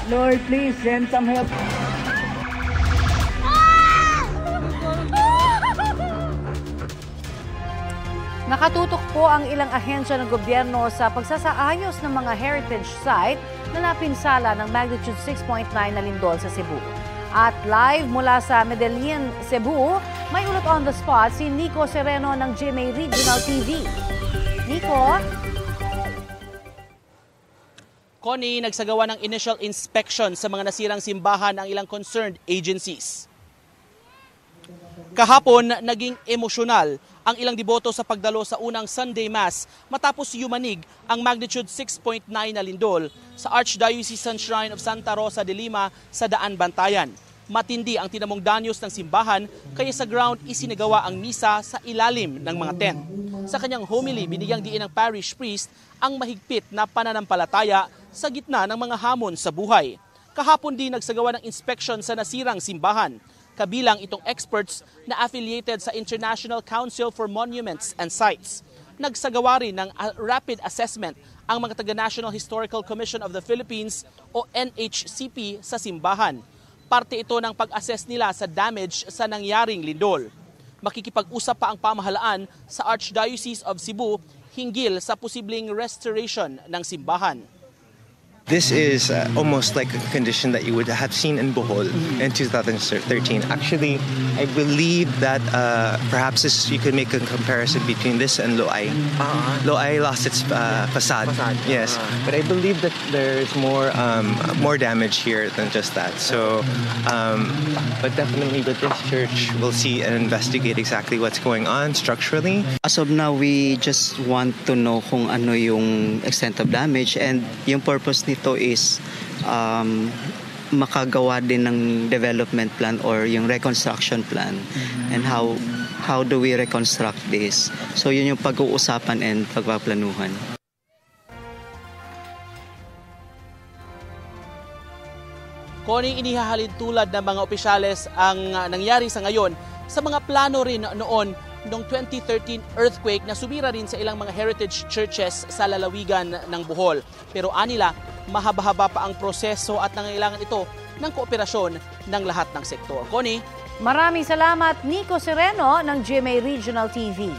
Lord, please send some help. Nakatutok po ang ilang ahensya ng gobyerno sa pagsasaayos ng mga heritage site na napinsala ng magnitude 6.9 na lindol sa Cebu. At live mula sa Medellin, Cebu, may ulat on the spot si Nico Sereno ng GMA Regional TV. Nico? Connie, nagsagawa ng initial inspection sa mga nasirang simbahan ang ilang concerned agencies. Kahapon, naging emosyonal ang ilang deboto sa pagdalo sa unang Sunday Mass matapos yumanig ang magnitude 6.9 na lindol sa Archdiocesan Shrine of Santa Rosa de Lima sa Daan, Bantayan. Matindi ang tinamong danyos ng simbahan kaya sa ground isinagawa ang misa sa ilalim ng mga tent. Sa kanyang homily, binigyang diin ng parish priest ang mahigpit na pananampalataya sa gitna ng mga hamon sa buhay. Kahapon din nagsagawa ng inspection sa nasirang simbahan. Kabilang itong experts na affiliated sa International Council for Monuments and Sites. Nagsagawa rin ng rapid assessment ang mga taga-National Historical Commission of the Philippines o NHCP sa simbahan. Parte ito ng pag-assess nila sa damage sa nangyaring lindol. Makikipag-usap pa ang pamahalaan sa Archdiocese of Cebu hinggil sa posibleng restoration ng simbahan. This is almost like a condition that you would have seen in Bohol in 2013. Actually, I believe that perhaps you could make a comparison between this and Loay. Loay lost its facade. Yes, but I believe that there's more damage here than just that. So, but definitely with this church, we'll see and investigate exactly what's going on structurally. As of now, we just want to know kung ano yung extent of damage, and yung purpose nito is makagawa din ng development plan or yung reconstruction plan, and how do we reconstruct this. So yun yung pag-uusapan and pagpaplanuhan. Connie, inihahalin tulad ng mga opisyales ang nangyari sa ngayon sa mga plano rin noon noong 2013 earthquake na sumira rin sa ilang mga heritage churches sa lalawigan ng Bohol. Pero anila, mahaba-haba pa ang proseso at nangailangan ito ng kooperasyon ng lahat ng sektor. Connie? Maraming salamat, Nico Sereno ng GMA Regional TV.